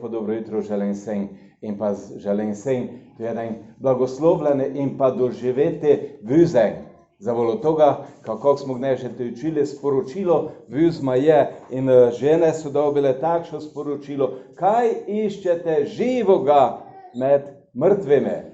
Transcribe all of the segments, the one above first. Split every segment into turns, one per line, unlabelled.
lepo dobro jutro želim vsem in pa želim vsem jedan blagoslovljene in pa doživete vüzenj. Zavolo toga, kako smo gnežete učili, sporočilo vüzma je in žene so dobile takšno sporočilo, kaj iščete živoga med mrtvimi.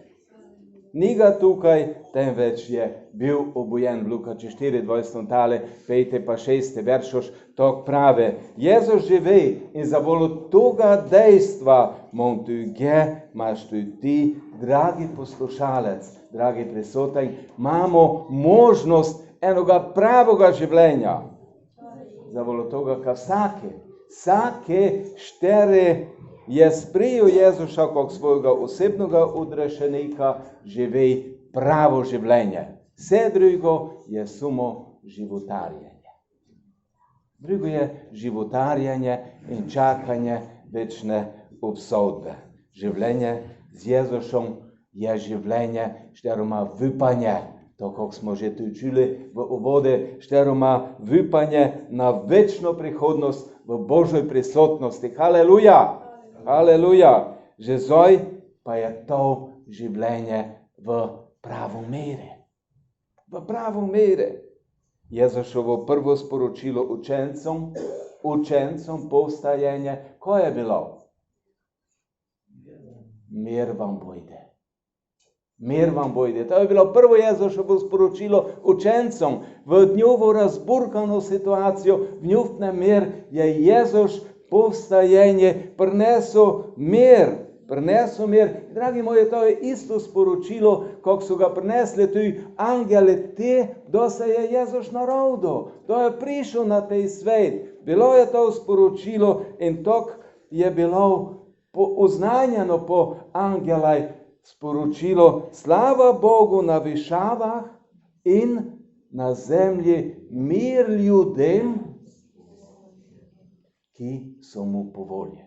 Ni ga tukaj, temveč je bil obojen. V Luka 24 tale, 5 pa 6 veršoš, to pravi. Jezus živi in zavolo toga dejstva, mon tu ge, maš tu ti, dragi poslušalec, dragi prisoten, imamo možnost enoga pravoga življenja. Zavolo toga, ka vsake štere je sprijel Jezuša kot svojega osebnega odrešenika, živi pravo življenje. Vse drugo je samo životarjenje. Drugo je životarjenje in čakanje večne obsodbe. Življenje z Jezušom je življenje, štero ima vypanje. To, kako smo že tu učili v uvode, štero ima vypanje na večno prihodnost v Božoj prisotnosti. Haleluja! Haleluja! Že zdaj pa je to življenje v pravo meri. V pravo meri. Jezušovo prvo sporočilo učencom postajenje, ko je bilo? Mir vam bojde. Mir vam bojde. To je bilo prvo Jezušovo sporočilo učencom. V njovo razburkano situacijo, v njufne mir je Jezuš povstajenje prinesel mir. Dragi moji, to je isto sporočilo, kako so ga prinesli tudi angeli te, da se je Jezus narodil, da je prišel na tej svet. Bilo je to sporočilo in to je bilo oznanjeno po angelaj sporočilo slava Bogu na višavah in na zemlji mir ljudem, ki so mu po volji.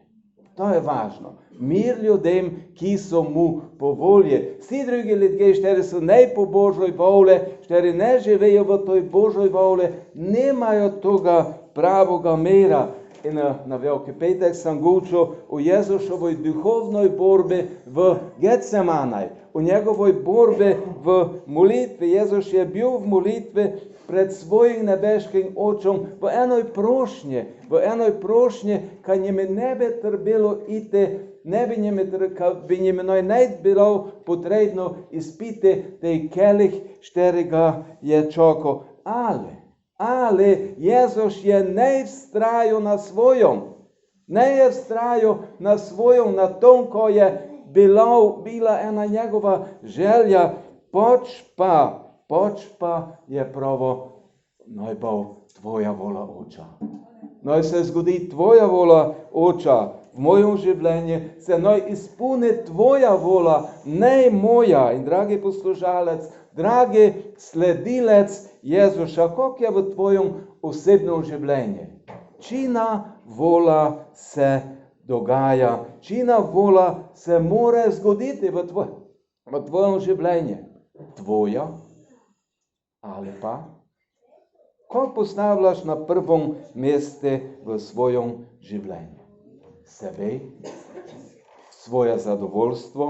To je važno. Mir ljudem, ki so mu po volji. Vsi drugi ljudje, šteri so ne po Božoj volji, šteri ne živejo v toj Božoj volji, nemajo toga pravoga mira. In na Veliki petek sem govoril o Jezušovoj duhovnoj borbi v Getsemanaj, o njegovoj borbi v molitvi. Jezus je bil v molitvi pred svojim nebeškim očom v enoj prošnji, kaj njime ne bi trebalo iti, bi njime ne bilo potrebno izpiti tej kelih, šterega je čakal. Ali Jezus je ne vztrajal na svojom, na tom, ko je bila ena njegova želja, poč pa je pravo, naj bo tvoja vola, Oče. Naj se zgodi tvoja vola, Oče, v mojem življenju se naj izpuni tvoja vola, ne moja. In dragi poslušalec, dragi sledilec Jezuša, kako je v tvojem osebnem življenju? Čina vola se dogaja, čina vola se mora zgoditi v tvojem življenju. Tvoja ali pa? Ko postavljaš na prvom mestu v svojem življenju? Sebe, svoje zadovoljstvo,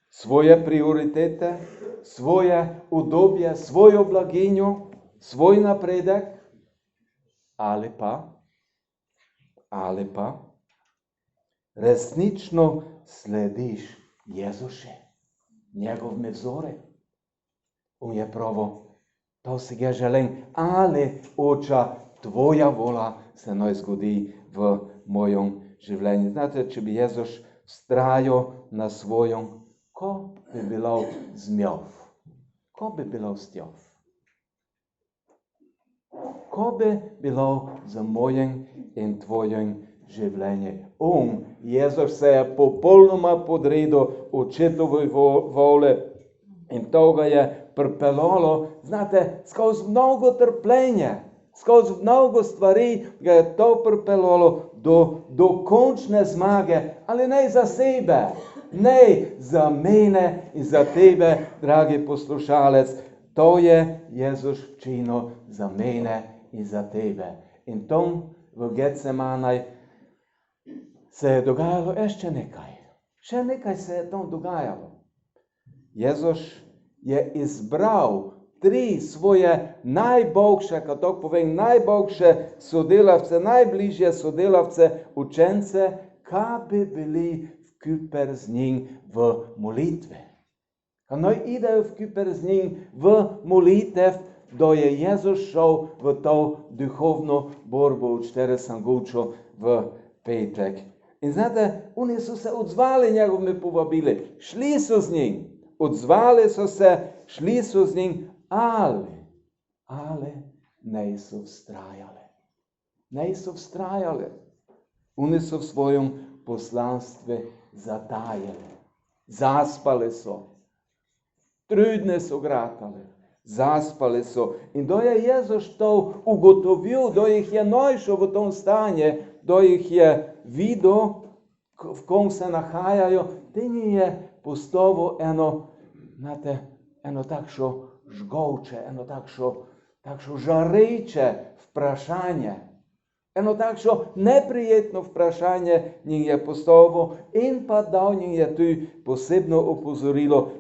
svoje prioritete, svoje udobje, svojo blaginjo, svoj napredek, ali pa resnično slediš Jezuše, njegovim vzorom. On je pravo, to si ga želim, ali Oče, tvoja vola se naj zgodi v mojem življenju. Znate, če bi Jezus vztrajal na svojem, ko bi bilo z mjov? Ko bi bilo s tjov? Ko bi bilo z mojim in tvojim življenjem? Jezus se je popolnoma podredil očetovi voli in to ga je pripeljalo, znate, skozi mnogo trpljenja, skozi mnogo stvari ga je to pripeljalo do končne zmage, ali ne za sebe, ne za mene in za tebe, dragi poslušalec. To je Jezus činil za mene in za tebe. In tom v Getsemanaj se je dogajalo še nekaj. Še nekaj se je tam dogajalo. Jezus je izbral 3 svoje najboljše, kako to povem, najboljše sodelavce, najbližje sodelavce, učence, kaj bi bili vkuper z njim v molitve. Kaj naj idejo vkuper z njim v molitev, da je Jezus šel v to duhovno borbo, od 4 sangučo v petek. In znate, oni so se odzvali njegovimi povabili, šli so z njim, odzvali so se, šli so z njim, ali ne so vztrajali. Ne so vztrajali. Oni so v svojem poslanstvu zatajali. Zaspali so. Trudne so gratali. Zaspali so. In da je Jezus to ugotovil, da jih je našel v tom stanje, da jih je videl, v kom se nahajajo, te je postavil eno takšno žgovče, eno takšno žareče vprašanje. Eno takšno neprijetno vprašanje njim je postavil in pa dal njim je tu posebno opozorilo,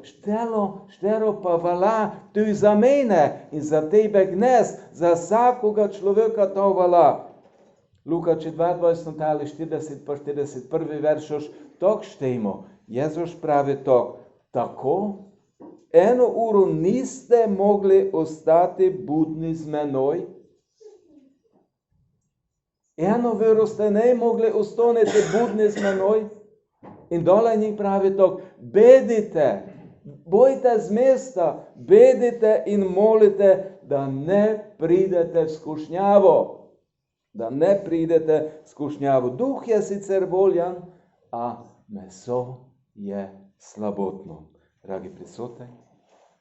štero pa vala tu za mene in za tebe gnes, za vsakoga človeka to vala. Luka 22, ali 40 pa 41 veršoš, tako štejmo. Jezus pravi tako, 1 uro niste mogli ostati budni z menoj, 1 uro ste ne mogli ostati budni z menoj, in dole njih pravi tako, bedite, bojte z mesta, bedite in molite, da ne pridete v skušnjavo. Da ne pridete v skušnjavo. Duh je sicer voljan, a meso je slabotno. Dragi prisotni,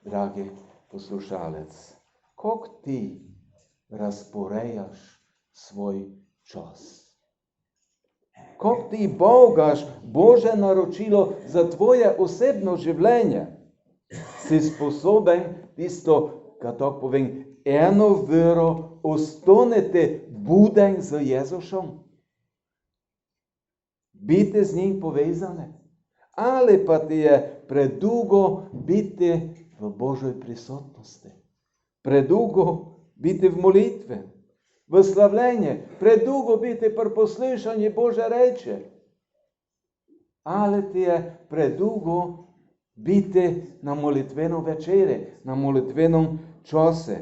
dragi poslušalec, kako ti razporejaš svoj čas? Kako ti bogaš Božje naročilo za tvoje osebno življenje? Si sposoben tisto, kako povem, 1 uro ostanete buden z Jezusom? Biti z njim povezane? Ali pa ti je predugo biti v Božoj prisotnosti? Predugo biti v molitvi, v slavljenju, predugo biti pri poslušanju Božje reči? Ali ti je predugo biti na molitvenom večeri, na molitvenom času?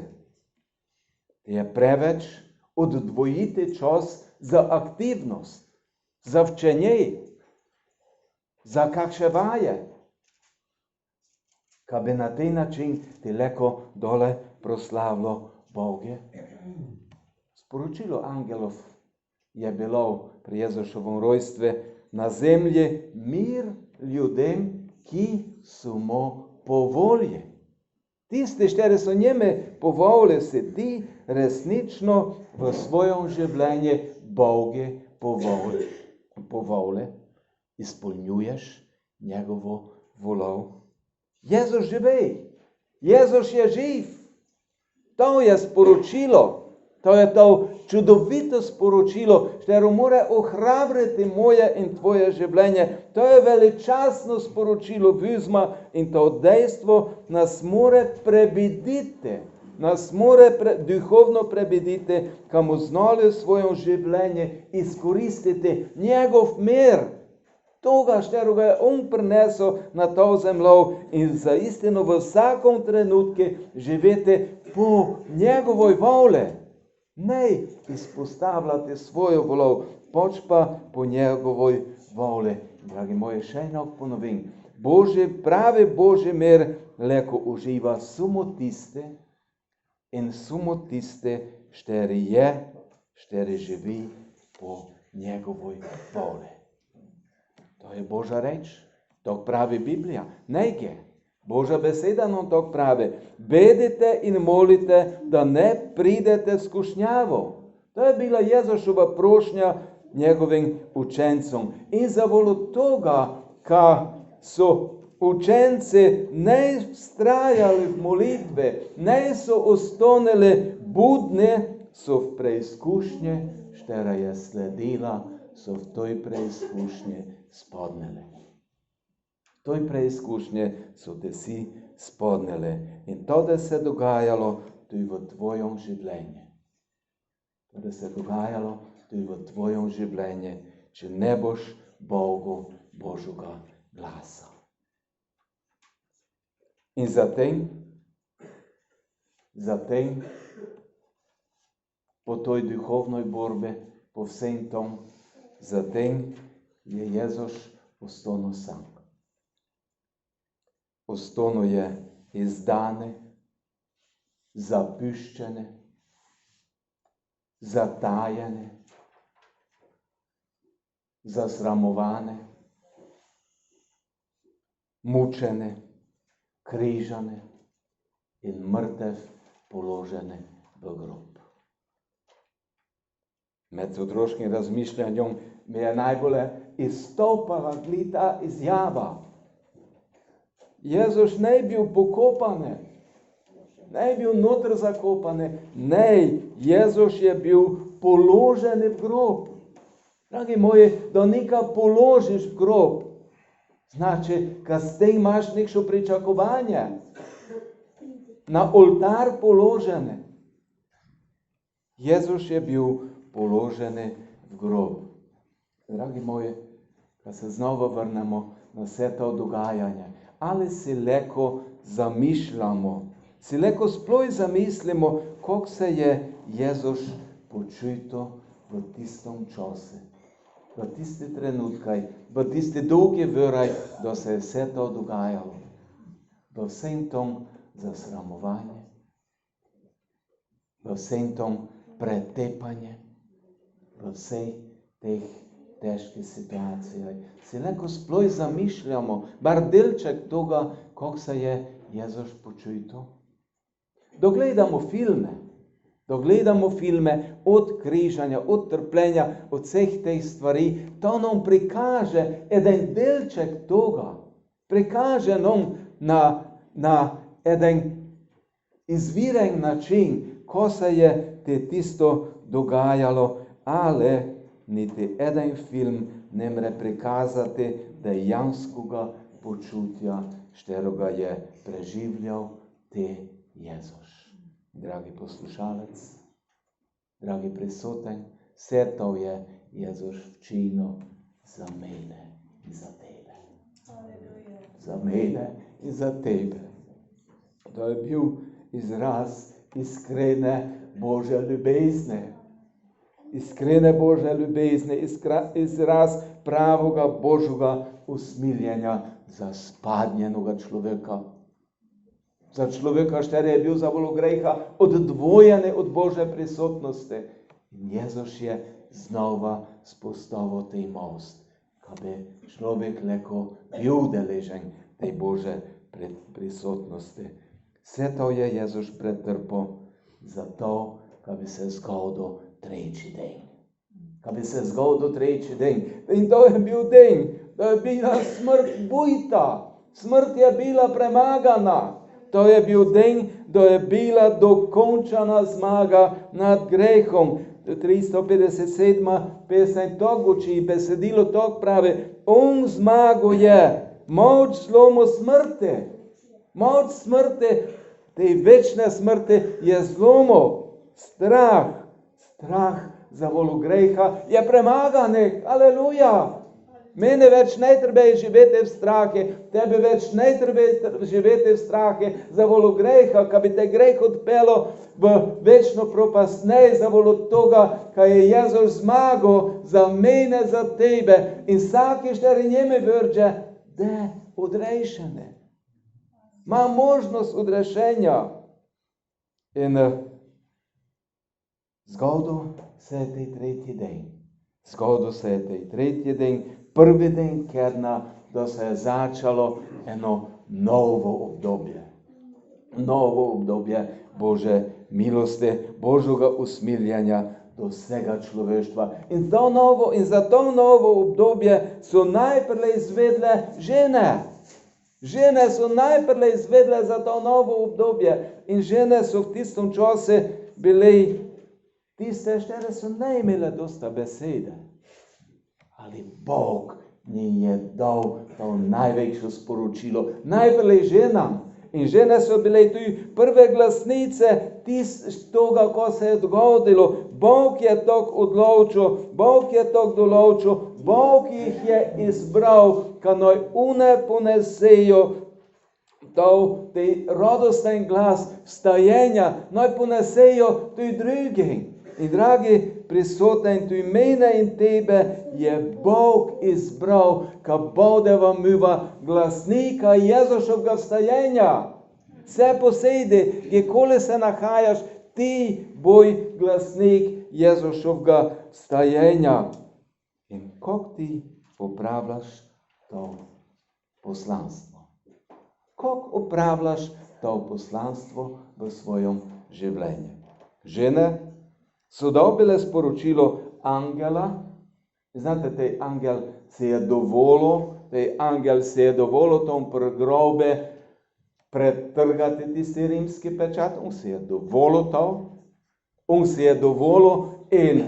Je preveč oddvojiti čas za aktivnost, za učenje, za kakšne vaje, kaj bi na tej način ti leko dole proslavilo Boge. Sporočilo angelov je bilo pri Jezušovem rojstvu: na zemlji mir ljudem, ki so mu po volji. Tisti, štiri so njime po volji, si ti resnično v svojem življenju Boge po volji izpolnjuješ njegovo voljo. Jezus živi, Jezus je živ. To je sporočilo, to je to čudovito sporočilo, štero mora ohrabriti moje in tvoje življenje. To je veličastno sporočilo vizma in to dejstvo nas mora prebuditi, nas mora duhovno prebuditi, kam znali v svojem življenju izkoristiti njegov mir. Toga, štero ga je on prinesel na to zemljo in za istino v vsakom trenutku živeti po njegovoj volji. Ne izpostavljati svojo voljo, pač pa po njegovoj volji. Dragi moji, še enak ponovim. Pravi Božji mir leko uživa samo tiste in samo tiste, šteri živi po njegovoj volji. To je Božja reč, to pravi Biblija. Nekje. Božja beseda nam to pravi. Bedite in molite, da ne pridete v skušnjavo. To je bila Jezušova prošnja njegovim učencom. In za voljo toga, ka so učenci ne vztrajali v molitvi, ne so ostanili budni, so v preizkušnje, štera je sledila so v toj preizkušnji spodnele. V toj preizkušnji so te si spodnele. In to, da se dogajalo tudi v tvojom življenju. To, da se dogajalo tudi v tvojom življenju, če ne boš Bogu Božjega glasa. In zatem, po toj duhovnoj borbi, po vsem tom, zatem je Jezus ostanil sam. Ostanil je izdane, zapuščene, zatajene, zasramovane, mučene, križane in mrtev položene v grob. Med otroškim razmišljanjem mi je najbolj izstopala ta izjava. Jezus ne bil pokopan, ne bil notr zakopan, ne, Jezus je bil položen v grob. Dragi moji, da nekaj položiš v grob, znači, kad s tem imaš nekšo pričakovanje, na oltar položene. Jezus je bil položen v grob. Dragi moji, kad se znova vrnemo na vse to dogajanje, ali si leko zamišljamo, si leko sploh zamislimo, kako se je Jezus počutil v tistom času, v tisti trenutkaj, v tisti dolgi vraj, da se je vse to dogajalo. V vsem tom zasramovanje, v vsem tom pretepanje, v vsej teh težkih situacijah. Si leko sploh zamišljamo, bar delček toga, kako se je Jezus počutil. Dogledamo filme od križanja, od trpljenja, od vseh teh stvari, to nam prikaže eden delček toga. Prikaže nam na eden izviren način, ko se je te tisto dogajalo, ali niti eden film ne more prikazati dejanskega počutja, šteroga je preživljal te Jezus. Dragi poslušalec, dragi prisoten, vse to je Jezus včinil za mene in za tebe. Za mene in za tebe. To je bil izraz iskrene Božje ljubezni. Iskrene Božje ljubezni, izraz pravega Božjega usmiljenja za spadnjenega človeka. Za človeka, štere je bil za volo greha oddvojene od Božje prisotnosti. In Jezus je znova spostavil tej most, da bi človek leko bil deležen tej Božje prisotnosti. Vse to je Jezus pretrpel zato, da bi se zgodil tretji dan. Da bi se zgodil tretji dan. In to je bil dan, da je bila smrt bojta. Smrt je bila premagana. To je bil dan, da je bila dokončana zmaga nad grehom. 357. pesem to uči, besedilo to pravi, on zmago je, moč zlomu smrti. Moč smrti, te večne smrti je zlomo. Strah za volo greha je premaganý. Aleluja. Mene več ne treba živeti v strahe, tebe več ne treba živeti v strahe za volo greha, kad bi te greh odpelo v večno propast, ne za volo toga, kad je Jezus zmagal za mene, za tebe in vsaki šteri njeme vrđe, da odrešene. Ma možnost odrešenja. In zgodil se je tej tretji dan. Zgodil se je tej tretji dan, prvi dan kerna, da se je začalo eno novo obdobje. Novo obdobje Bože milosti, Božjega usmiljanja do vsega človeštva. In za to novo obdobje so najprej izvedle žene. Žene so najprej izvedle za to novo obdobje. In žene so v tistem času bile tiste, štere so ne imele dosta besede. ali Bog njim je dal to največje sporočilo. Najprej ženam. In žene so bile tudi prve glasnice toga, ko se je dogodilo. Bog je tako odločil, Bog je tako določil, Bog jih je izbral, ka naj one ponesejo te radosten glas vstajenja, naj ponesejo tudi drugim. In dragi prisoten, tudi mene in tebe je Bog izbral, ka bodeva miva glasnika Jezušovega vstajenja. Vse posedi, kjerkoli se nahajaš, ti boj glasnik Jezušovega vstajenja. In kako ti upravljaš to poslanstvo? Kako upravljaš to poslanstvo v svojem življenju? Žene so dobile sporočilo angela. Znate, tej angel se je dovolil tom pregrobe pretrgati tisti rimski pečat. On se je dovolil to. On se je dovolil in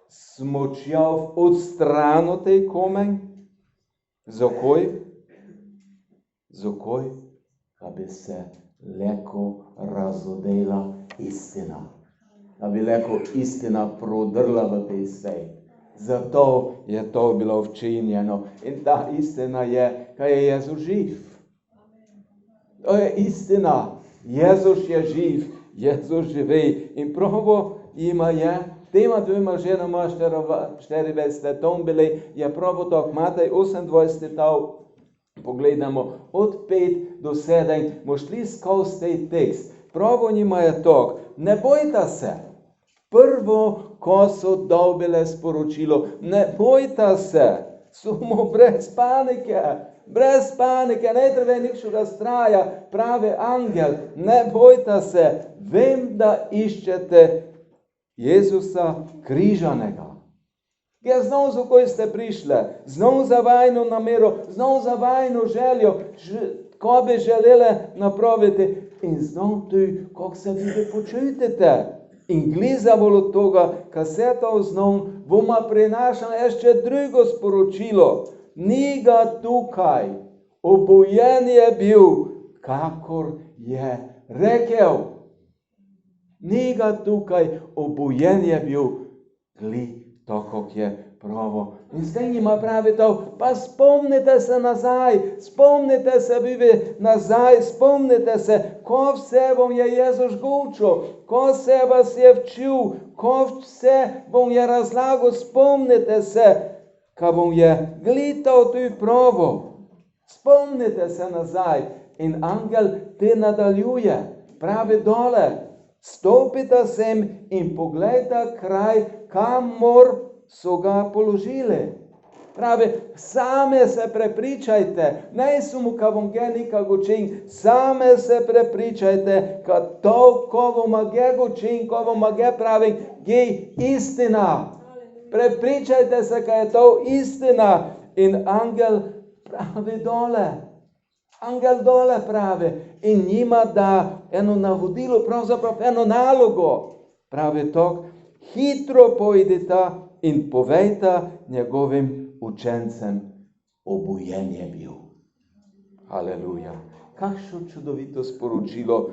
smočjal odstrano tej komen. Zakaj? Zakaj? Da bi se leko razodela istina. Da bi leko istina prodrla v tej svet. Zato je to bilo včinjeno. In ta istina je, kaj je Jezus živ. To je istina. Jezus je živ. Jezus živi. In pravo ima je, tema dvema ženama 24 letom bili, je pravo to, Matej 28, pogledamo, od 5 do 7, bomo šli skozi tej tekst. Pravo njima je to, ne bojta se. Prvo, ko so dobile sporočilo, ne bojta se, samo brez panike, ne treba nikšega straja, pravi angel, ne bojta se, vem, da iščete Jezusa križanega. Ja, znov za koj ste prišli, znov za vajno namero, znov za vajno željo, ko bi želele napraviti in znov tu, kako se vi počutite. In gliza bilo toga, ka se to znov boma prinašala ještě drugo sporočilo. Ni ga tukaj, obojen je bil, kakor je rekel. Ni ga tukaj, obojen je bil, gli to, kak je pravo. In s tem njima pravi to, pa spomnite se nazaj, spomnite se nazaj, ko vse vam je Jezus gočil, ko se vas je včil, ko vse vam je razlagal, spomnite se, ka vam je glitao tu pravo. Spomnite se nazaj. In angel te nadaljuje, pravi dole, stopite sem in poglejte kraj, kamor so ga položili. Pravi, same se prepričajte, ne samo, ka vam je nikako čin, same se prepričajte, ka to, ko vam je gočin, ko vam je pravi, je istina. Prepričajte se, ka je to istina. In angel pravi dole. Angel dole pravi in njima da eno navodilo, pravzaprav eno nalogo. Pravi to, hitro pojdite in povejte njegovim učencem, obojen je bil. Haleluja. Kakšno čudovito sporočilo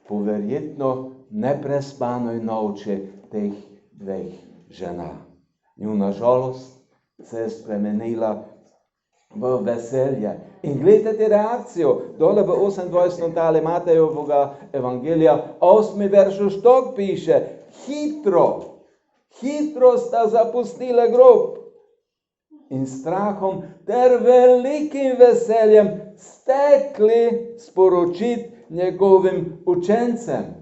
po verjetno neprespanoj noči teh dveh žena. Njuna žalost se je spremenila v veselje. In gledajte reakcijo, dole v 28. tale Matejovega evangelija, 8. veršu štok piše, hitro sta zapustile grob in strahom ter velikim veseljem stekli sporočiti njegovim učencem.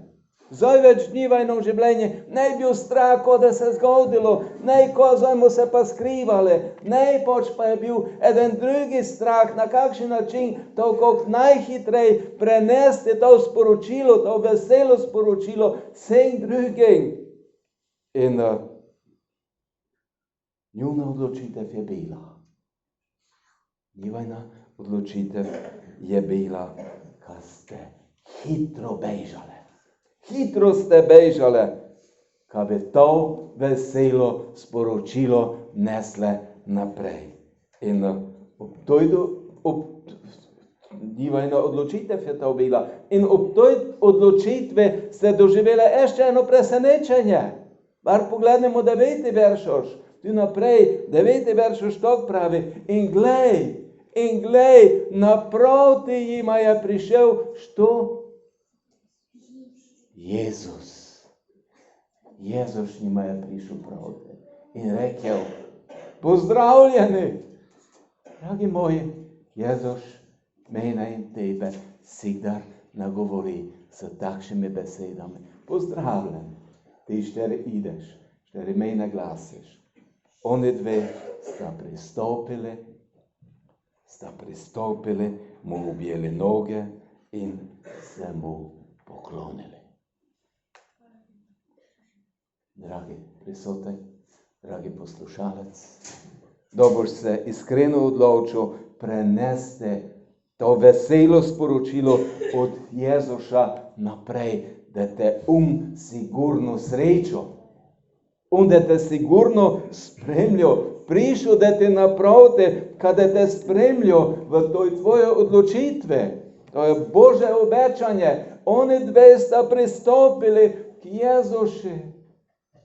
Zdaj več ni vajno življenje, ne je bil strah, ko da se zgodilo, ne ko zdaj se pa skrivali, ne pač pa je bil eden drugi strah, na kakšen način to kako najhitrej prenesti to sporočilo, to veselo sporočilo vsem drugim. In njuna odločitev je bila. Njivajna odločitev je bila, kad ste hitro bežale. Hitro ste bežale, ka bi to veselo sporočilo nesle naprej. In divajna odločitev je to bila. In ob toj odločitvi ste doživeli ešte eno presenečenje. Bar pogledamo 9. veršoš. Tu naprej, 9. veršoš tako pravi. In glej, naproti jima je prišel što? Jezus. Jezus njima je prišel proti. In rekel, pozdravljeni. Dragi moji, Jezus mene in tebe sigdar nagovori s takšnimi besedami. Pozdravljen. Ti štiri ideš, štiri mene glasiš. Oni dve sta pristopili, mu objeli noge in se mu poklonili. Dragi prisoten, dragi poslušalec, da boš se iskreno odločil prenesti to veselo sporočilo od Jezusa naprej, da te sigurno srečo, da te sigurno spremljajo, prišel, da te naproti, kada te spremljajo v toj tvoje odločitve. To je Božje obečanje. Oni dve sta pristopili k Jezusu.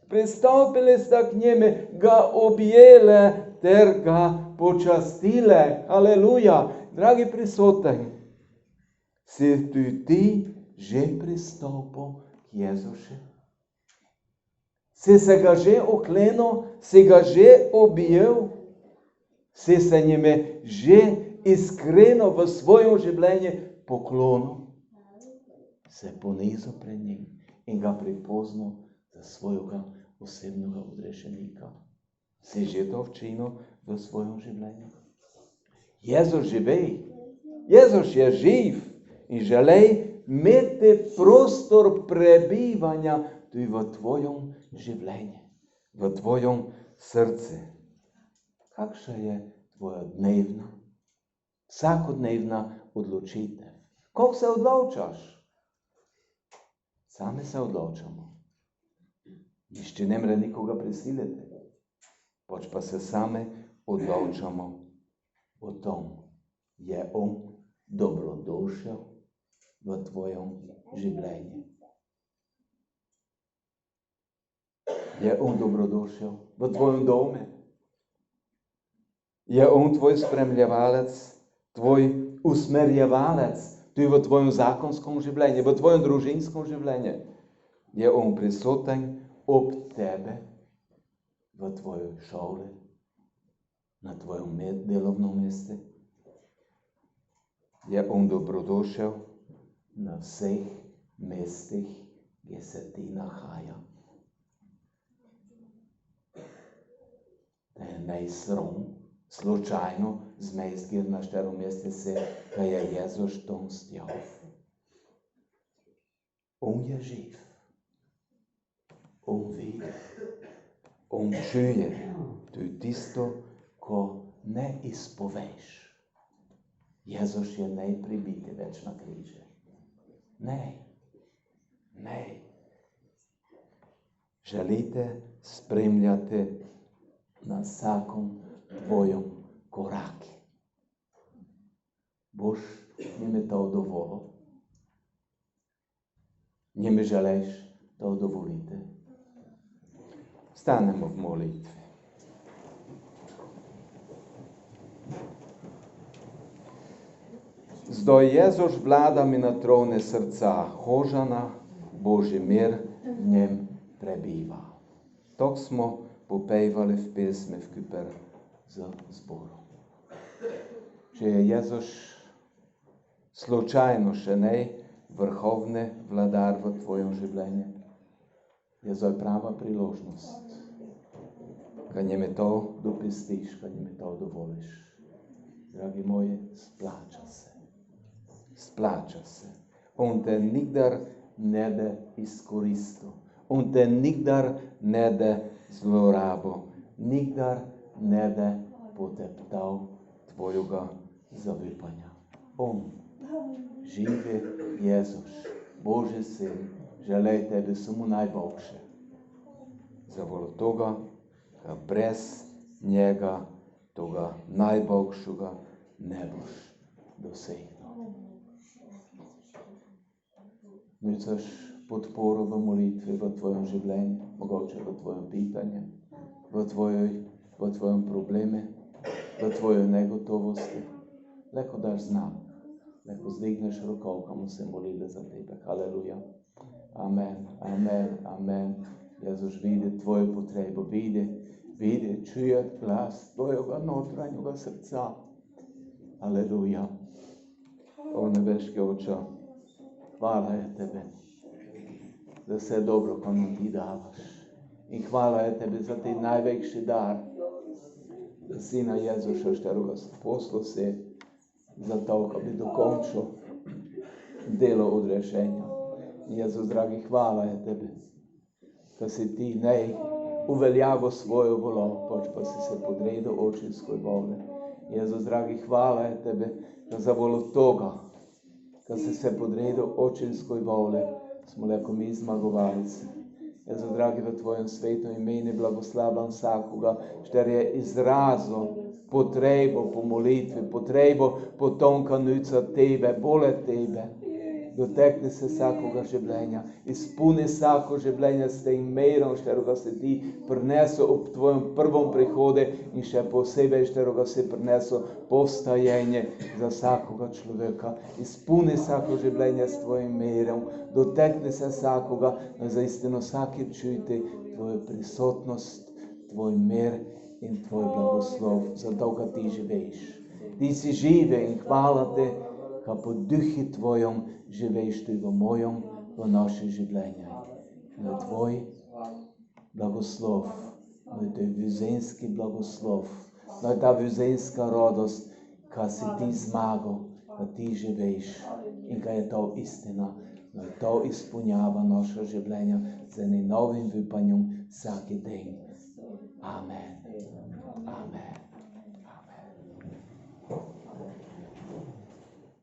Pristopili sta k njemu, ga objele ter ga počastile. Aleluja. Dragi prisotni, si tudi ti že pristopil k Jezusu? Si se ga že oklenil, si ga že objel, si se njime že iskreno v svojem življenju poklonil, se ponizil pred njim in ga pripoznal za svojega osebnega odrešenika. Si že to učinil v svojem življenju? Jezus živi, Jezus je živ in želi imeti prostor prebivanja tudi v tvojem življenju, v tvojem srcu. Kakšna je tvoja vsakodnevna odločitev? Kako se odločaš? Sami se odločamo. Nišče ne more nikoga prisiliti. Pač pa se sami odločamo o tom, je on dobrodošel v tvojem življenju. Je on dobrodošel v tvojem domu? Je on tvoj spremljevalec, tvoj usmerjevalec tudi v tvojem zakonskem življenju, v tvojem družinskem življenju? Je on prisoten ob tebe v tvojej šoli, na tvojem delovnem mestu? Je on dobrodošel na vseh mestih, kjer se ti nahaja? Da je najsrom slučajno z mest, kjer na štiri meste se, da je Jezus tam stjal. On je živ. On vidi. On čuje. To je tisto, ko ne izpoveš. Jezus je ne pribiti več na križe. Ne. Želite spremljati na vsakom tvojem koraku. Boš njime to dovolil? Njime želiš to dovoliti? Stanemo v molitvi. Zdaj Jezus vlada mi na trone srca Hožana, Božji mir v njem prebiva. To smo popevali v pesmi v Kyper z zborom. Če je Jezus slučajno še ne vrhovni vladar v tvojem življenju, je zdaj prava priložnost, kad njime to dopustiš, kad njime to dovoliš. Dragi moji, splača se. Splača se. On te nikdar ne da izkoristil. On te nikdar ne da zlorabo. Nikdar ne da poteptal tvojega zaupanja. On, živi Jezus, Božji sin, želi tebi samo najboljše. Zavolo toga, da brez njega toga najboljšega ne boš dosegel. Nucaš podporo v molitvi, v tvojem življenju, mogoče v tvojem pitanju, v tvojem probleme, v tvojoj negotovosti. Leko daš znak, leko zdigneš rokov, komu se molili za tebe. Haleluja. Amen, amen, amen. Jezus vidi tvoju potrebu, vidi, čuje glas tvojega notranjega srca. Haleluja. O nebeški Oče, hvala je tebe, da vse dobro, ko nam ti davaš. In hvala je tebe za ti največji dar, da Sina Jezuša, šterega poslal si, zato, ko bi dokončil delo odrešenja. Jezus, dragi, hvala je tebe, da si ti ne uveljavil svojo volo, pač pa si se podredil očinskoj voli. Jezus, dragi, hvala je tebe, da za volo toga, da si se podredil očinskoj voli, smo leko mi zmagovalci. Jezus, dragi, v tvojem svetu imeni blagoslavljam vsakoga, šter je izrazil potrebo po molitvi, potrebo po tom, ka nuca tebe, bole tebe. Dotekni se vsakoga življenja, izpuni vsako življenje s tem merom, šteroga si ti prinesel ob tvojem prvom prihode in še posebej, šteroga si prinesel povstajenje za vsakoga človeka. Izpuni vsako življenje s tvojim merom, dotekni se vsakoga, da zaistino vsaki čuti tvojo prisotnost, tvoj mer in tvoj blagoslov, zato, ka ti živiš. Ti si žive in hvala te, ka po duhi tvojom živiš ti v mojom, v naši življenju. Na tvoj blagoslov, na tvoj vizijski blagoslov, na ta vizijska radost, ka si ti zmagal, ka ti živiš in ka je to istina. Na to izpolnjava naša življenja z enim novim vipanjem vsaki dan. Amen. Amen.